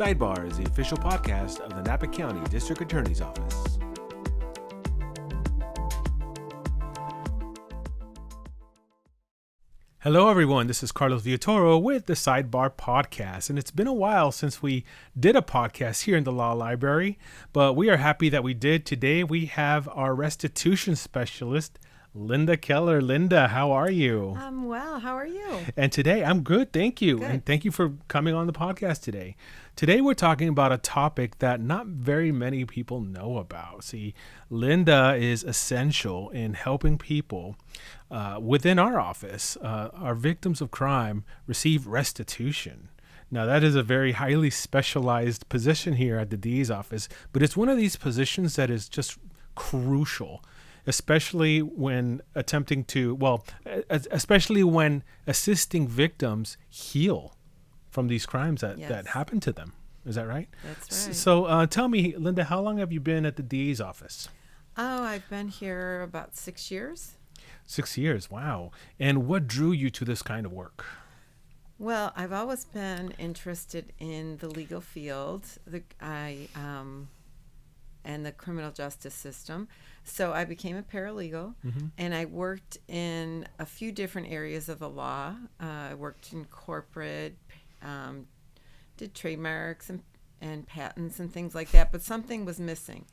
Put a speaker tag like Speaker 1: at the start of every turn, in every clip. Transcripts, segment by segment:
Speaker 1: Sidebar is the official podcast of the Napa County District Attorney's Office. Hello, everyone. This is Carlos Villatoro with the Sidebar Podcast. And it's been a while since we did a podcast here in the Law Library, but we are happy that we did. Today, we have our restitution specialist, Linda Keller. Linda, how are you?
Speaker 2: I'm well. How are you?
Speaker 1: And today, I'm good. Thank you.
Speaker 2: Good.
Speaker 1: And thank you for coming on the podcast today. Today, we're talking about a topic that not very many people know about. See, Linda is essential in helping people within our office. Our victims of crime receive restitution. Now, that is a very highly specialized position here at the DA's office, but it's one of these positions that is just crucial, especially when especially when assisting victims heal from these crimes that happen to them. Is that right?
Speaker 2: That's right.
Speaker 1: So tell me, Linda, how long have you been at the DA's office?
Speaker 2: Oh, I've been here about 6 years.
Speaker 1: 6 years. Wow. And what drew you to this kind of work?
Speaker 2: Well, I've always been interested in the legal field, and the criminal justice system. So I became a paralegal, and I worked in a few different areas of the law. I worked in corporate, did trademarks and patents and things like that, but something was missing,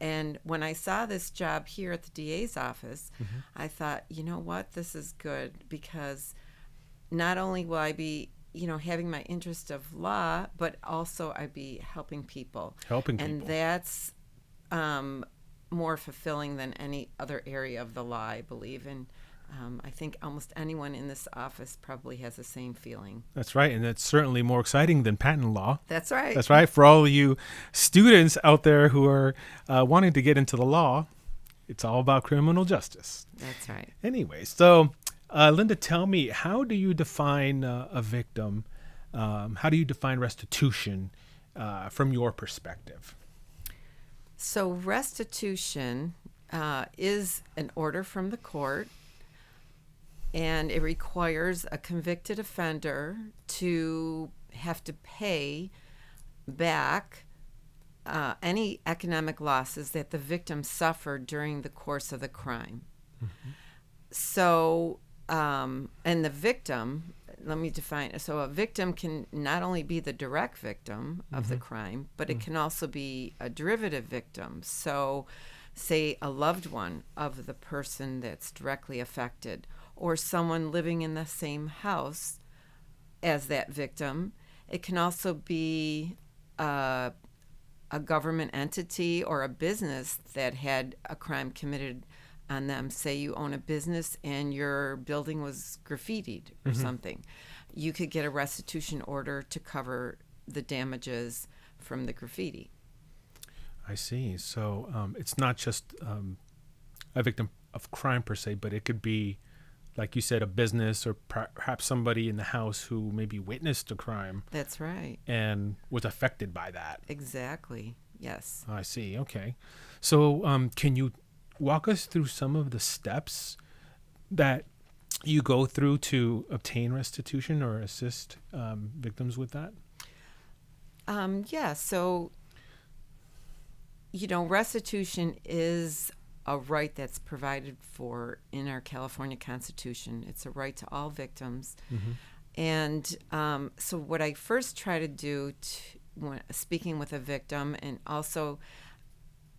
Speaker 2: and when I saw this job here at the DA's office, I thought, you know what, this is good, because not only will I be having my interest of law, but also I'd be helping people. And that's more fulfilling than any other area of the law, I believe. And I think almost anyone in this office probably has the same feeling.
Speaker 1: That's right. And that's certainly more exciting than patent law.
Speaker 2: That's right.
Speaker 1: That's right. For all of you students out there who are wanting to get into the law, it's all about criminal justice.
Speaker 2: That's right.
Speaker 1: Anyway, so Linda, tell me, how do you define a victim? How do you define restitution from your perspective?
Speaker 2: So restitution is an order from the court, and it requires a convicted offender to have to pay back any economic losses that the victim suffered during the course of the crime. So, and the victim, let me define. So a victim can not only be the direct victim of the crime, but it can also be a derivative victim. So say a loved one of the person that's directly affected, or someone living in the same house as that victim. It can also be a government entity or a business that had a crime committed on them. Say you own a business and your building was graffitied or something. You could get a restitution order to cover the damages from the graffiti.
Speaker 1: I see. So it's not just a victim of crime per se, but it could be, like you said, a business or perhaps somebody in the house who maybe witnessed a crime.
Speaker 2: That's right.
Speaker 1: And was affected by that.
Speaker 2: Exactly. Yes.
Speaker 1: I see. Okay. So can you walk us through some of the steps that you go through to obtain restitution or assist victims with that?
Speaker 2: Yeah. So, restitution is a right that's provided for in our California Constitution. It's a right to all victims. And so what I first try to do when speaking with a victim, and also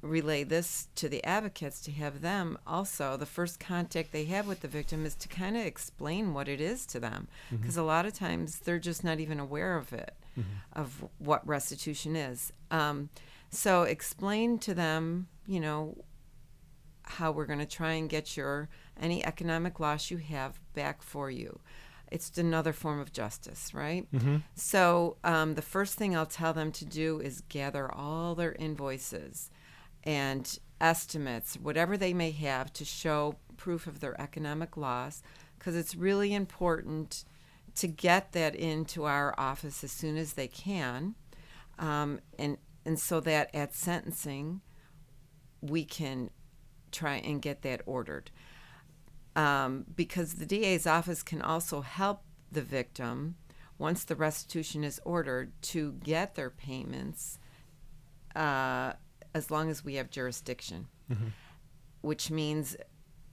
Speaker 2: relay this to the advocates, to have them also, the first contact they have with the victim is to kind of explain what it is to them, because a lot of times they're just not even aware of it, of what restitution is. So explain to them, how we're going to try and get any economic loss you have back for you. It's another form of justice, right? So the first thing I'll tell them to do is gather all their invoices and estimates, whatever they may have, to show proof of their economic loss, because it's really important to get that into our office as soon as they can, and so that at sentencing we can try and get that ordered. Because the DA's office can also help the victim once the restitution is ordered, to get their payments as long as we have jurisdiction, which means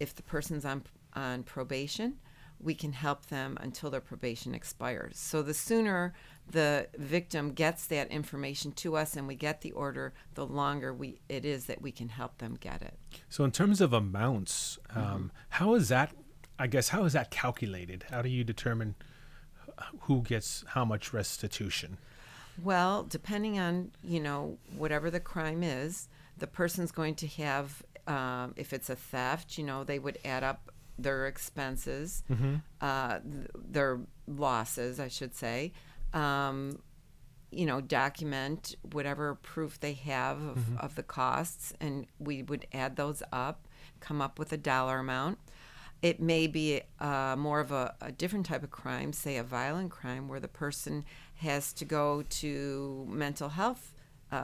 Speaker 2: if the person's on probation, we can help them until their probation expires. So the sooner the victim gets that information to us and we get the order, the longer it is that we can help them get it.
Speaker 1: So in terms of amounts, how is that calculated? How do you determine who gets how much restitution?
Speaker 2: Well, depending on, whatever the crime is, the person's going to have, if it's a theft, they would add up their expenses, their losses, I should say, document whatever proof they have of the costs, and we would add those up, come up with a dollar amount. It may be more of a different type of crime, say a violent crime, where the person has to go to mental health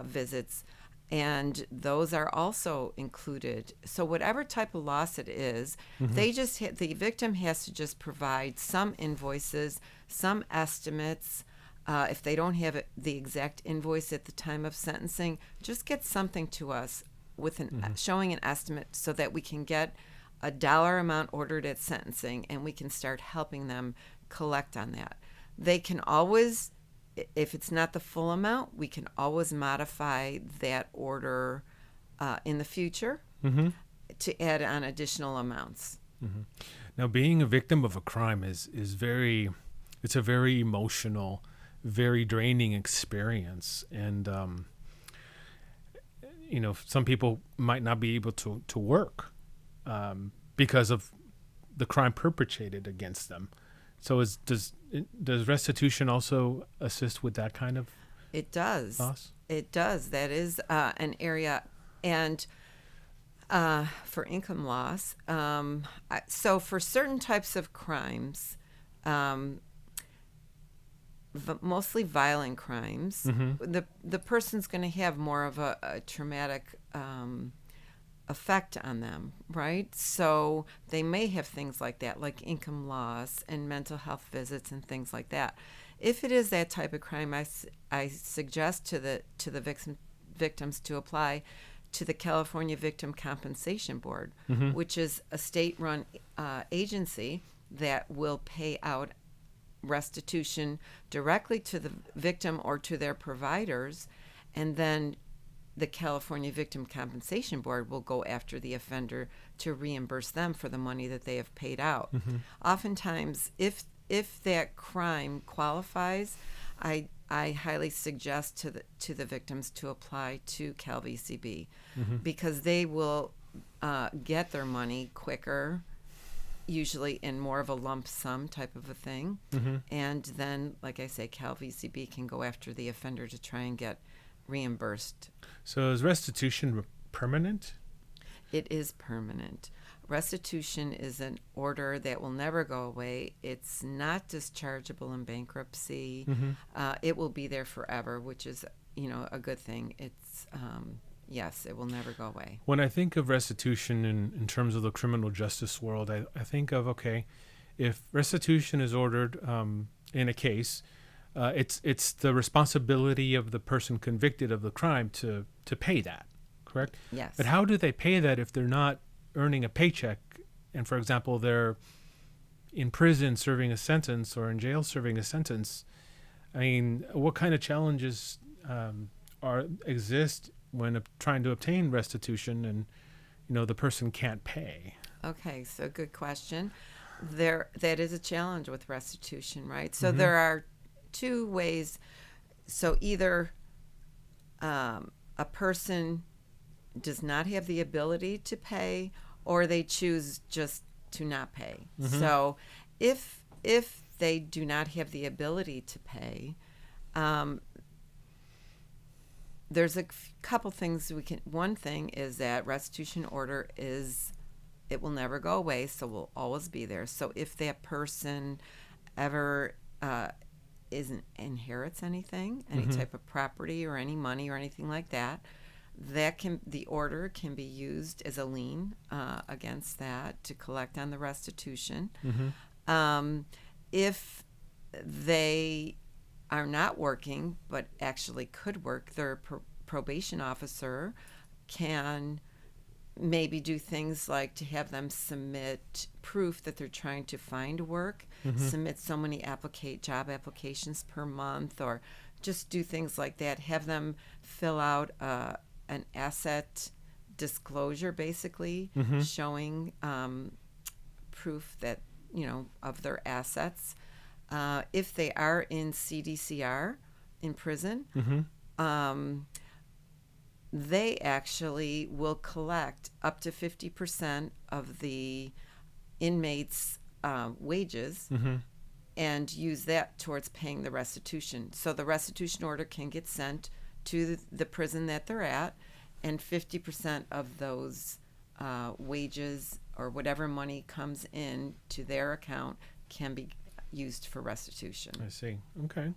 Speaker 2: visits, and those are also included. So whatever type of loss it is, the victim has to just provide some invoices, some estimates. If they don't have the exact invoice at the time of sentencing, just get something to us with showing an estimate so that we can get a dollar amount ordered at sentencing, and we can start helping them collect on that. They can always, if it's not the full amount, we can always modify that order in the future to add on additional amounts.
Speaker 1: Now, being a victim of a crime it's a very emotional, very draining experience. And, some people might not be able to work because of the crime perpetrated against them. So does restitution also assist with that kind of
Speaker 2: It does.
Speaker 1: loss?
Speaker 2: It does. That is an area. And for income loss, so for certain types of crimes, mostly violent crimes, the person's going to have more of a traumatic effect on them, right? So they may have things like that, like income loss and mental health visits and things like that. If it is that type of crime, I suggest to the victims to apply to the California Victim Compensation Board, which is a state-run agency that will pay out restitution directly to the victim or to their providers, and then the California Victim Compensation Board will go after the offender to reimburse them for the money that they have paid out. Oftentimes, if that crime qualifies, I highly suggest to the victims to apply to CalVCB because they will get their money quicker, usually in more of a lump sum type of a thing. And then, like I say, CalVCB can go after the offender to try and get reimbursed.
Speaker 1: So is restitution permanent?
Speaker 2: It is permanent. Restitution is an order that will never go away. It's not dischargeable in bankruptcy. It will be there forever, which is, a good thing. It's, yes, it will never go away.
Speaker 1: When I think of restitution in terms of the criminal justice world, I think of, okay, if restitution is ordered in a case, it's the responsibility of the person convicted of the crime to pay that, correct?
Speaker 2: Yes.
Speaker 1: But how do they pay that if they're not earning a paycheck, and for example they're in prison serving a sentence or in jail serving a sentence? I mean, what kind of challenges exist when trying to obtain restitution and the person can't pay?
Speaker 2: Okay, so good question. That is a challenge with restitution, right? So there are two ways. So either a person does not have the ability to pay, or they choose just to not pay. So if they do not have the ability to pay, there's a couple things we can. One thing is that restitution order it will never go away, so will always be there. So if that person ever inherits anything, any type of property or any money or anything like that, the order can be used as a lien against that to collect on the restitution. If they are not working but actually could work, their probation officer can maybe do things like to have them submit proof that they're trying to find work, submit so many job applications per month, or just do things like that. Have them fill out an asset disclosure, basically showing proof that, of their assets. If they are in CDCR, in prison, they actually will collect up to 50% of the inmates' wages and use that towards paying the restitution. So the restitution order can get sent to the prison that they're at, and 50% of those wages or whatever money comes in to their account can be used for restitution.
Speaker 1: I see. Okay.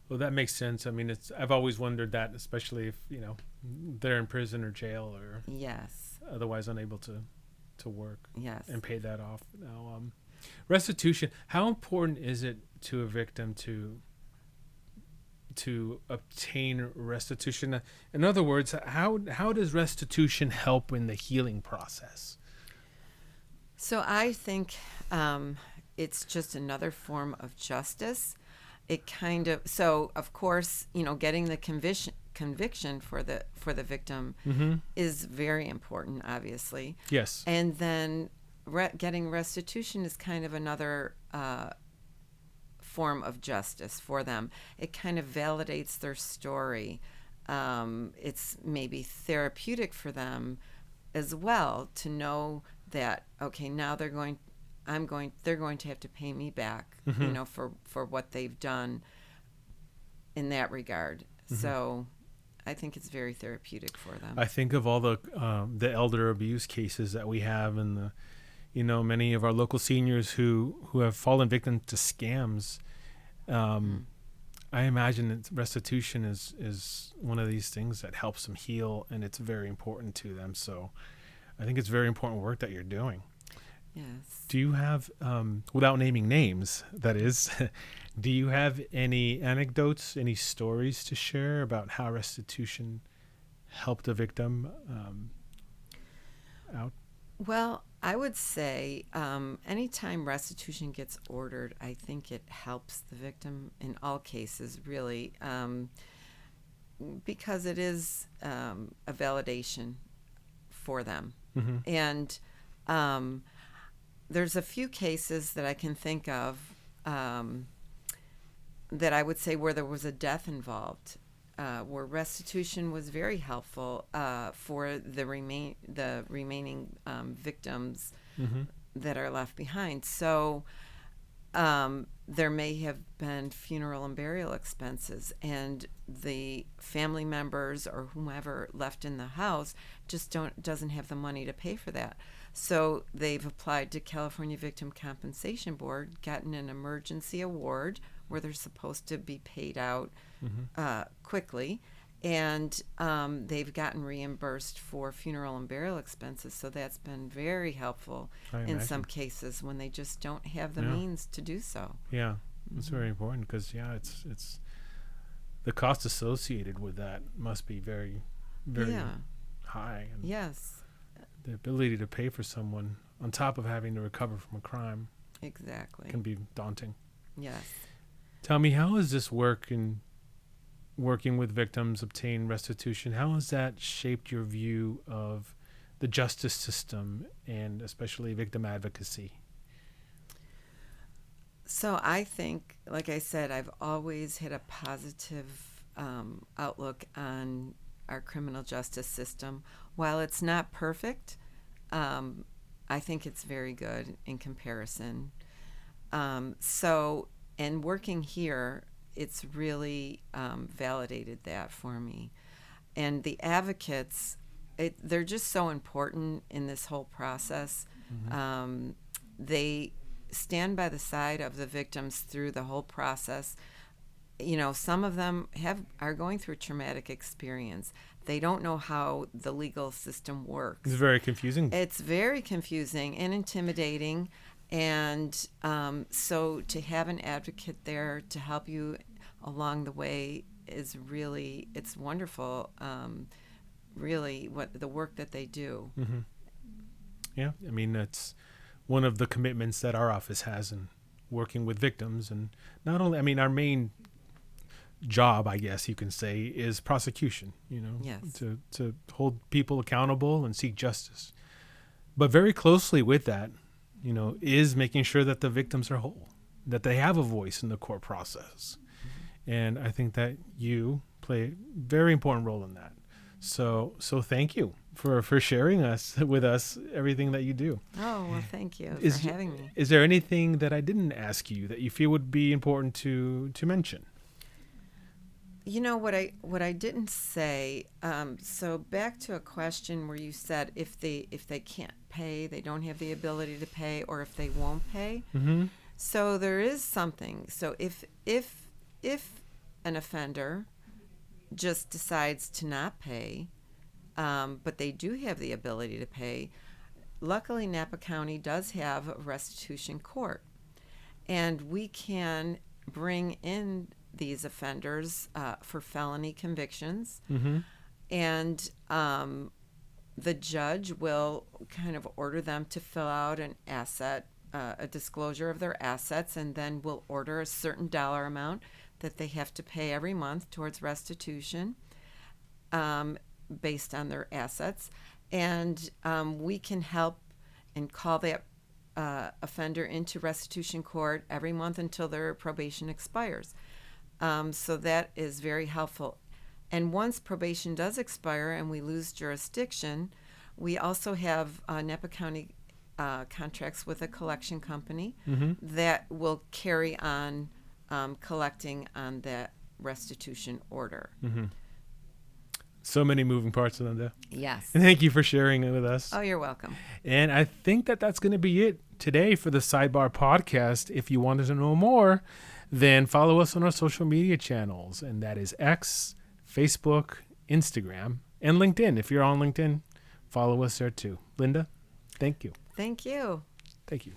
Speaker 1: Well, that makes sense. I mean, I've always wondered that, especially if, they're in prison or jail or
Speaker 2: yes,
Speaker 1: otherwise unable to work
Speaker 2: yes,
Speaker 1: and pay that off. Now, restitution, how important is it to a victim to obtain restitution? In other words, how does restitution help in the healing process?
Speaker 2: So I think it's just another form of justice. It kind of, so of course, getting the conviction for the victim is very important, obviously.
Speaker 1: Yes.
Speaker 2: And then getting restitution is kind of another form of justice for them. It kind of validates their story. It's maybe therapeutic for them as well to know that, okay, now they're going to have to pay me back, for what they've done in that regard. So I think it's very therapeutic for them.
Speaker 1: I think of all the elder abuse cases that we have, and many of our local seniors who have fallen victim to scams. I imagine that restitution is one of these things that helps them heal, and it's very important to them. So I think it's very important work that you're doing.
Speaker 2: Yes.
Speaker 1: Do you have, without naming names, that is, do you have any anecdotes, any stories to share about how restitution helped a victim out?
Speaker 2: Well, I would say anytime restitution gets ordered, I think it helps the victim in all cases, really, because it is a validation for them. And there's a few cases that I can think of that I would say where there was a death involved, where restitution was very helpful for the remaining victims that are left behind. So there may have been funeral and burial expenses, and the family members or whomever left in the house just doesn't have the money to pay for that. So they've applied to California Victim Compensation Board, gotten an emergency award where they're supposed to be paid out quickly, and they've gotten reimbursed for funeral and burial expenses. So that's been very helpful in some cases when they just don't have the means to do so.
Speaker 1: Yeah, it's very important because it's the cost associated with that must be very, very high. And
Speaker 2: yes.
Speaker 1: The ability to pay for someone on top of having to recover from a crime
Speaker 2: exactly
Speaker 1: can be daunting.
Speaker 2: Yes.
Speaker 1: Tell me, how has this work in working with victims obtain restitution? How has that shaped your view of the justice system and especially victim advocacy?
Speaker 2: So I think, like I said, I've always had a positive outlook on our criminal justice system. While it's not perfect, I think it's very good in comparison. And working here, it's really validated that for me. And the advocates, they're just so important in this whole process. They stand by the side of the victims through the whole process. Some of them are going through a traumatic experience. They don't know how the legal system works.
Speaker 1: It's very confusing.
Speaker 2: It's very confusing and intimidating. And so to have an advocate there to help you along the way is really, it's wonderful, really, what the work that they do.
Speaker 1: Mm-hmm. Yeah, I mean, that's one of the commitments that our office has in working with victims. And not only, I mean, our main job, I guess you can say, is prosecution,
Speaker 2: Yes.
Speaker 1: to hold people accountable and seek justice. But very closely with that, is making sure that the victims are whole, that they have a voice in the court process. Mm-hmm. And I think that you play a very important role in that. So thank you for sharing with us everything that you do.
Speaker 2: Oh, well, thank you for having me.
Speaker 1: Is there anything that I didn't ask you that you feel would be important to mention?
Speaker 2: What I didn't say. So back to a question where you said if they can't pay, they don't have the ability to pay, or if they won't pay.
Speaker 1: Mm-hmm.
Speaker 2: So there is something. So if an offender just decides to not pay, but they do have the ability to pay, luckily Napa County does have a restitution court, and we can bring in these offenders for felony convictions.
Speaker 1: Mm-hmm.
Speaker 2: And the judge will kind of order them to fill out a disclosure of their assets, and then will order a certain dollar amount that they have to pay every month towards restitution based on their assets. And we can help and call that offender into restitution court every month until their probation expires. So that is very helpful. And once probation does expire and we lose jurisdiction, we also have Napa County contracts with a collection company
Speaker 1: Mm-hmm.
Speaker 2: that will carry on collecting on that restitution order.
Speaker 1: Mm-hmm. So many moving parts, Linda.
Speaker 2: Yes.
Speaker 1: And thank you for sharing it with us.
Speaker 2: Oh, you're welcome.
Speaker 1: And I think that's going to be it today for the Sidebar Podcast. If you wanted to know more, then follow us on our social media channels, and that is X, Facebook, Instagram, and LinkedIn. If you're on LinkedIn, follow us there too. Linda, thank you.
Speaker 2: Thank you.
Speaker 1: Thank you.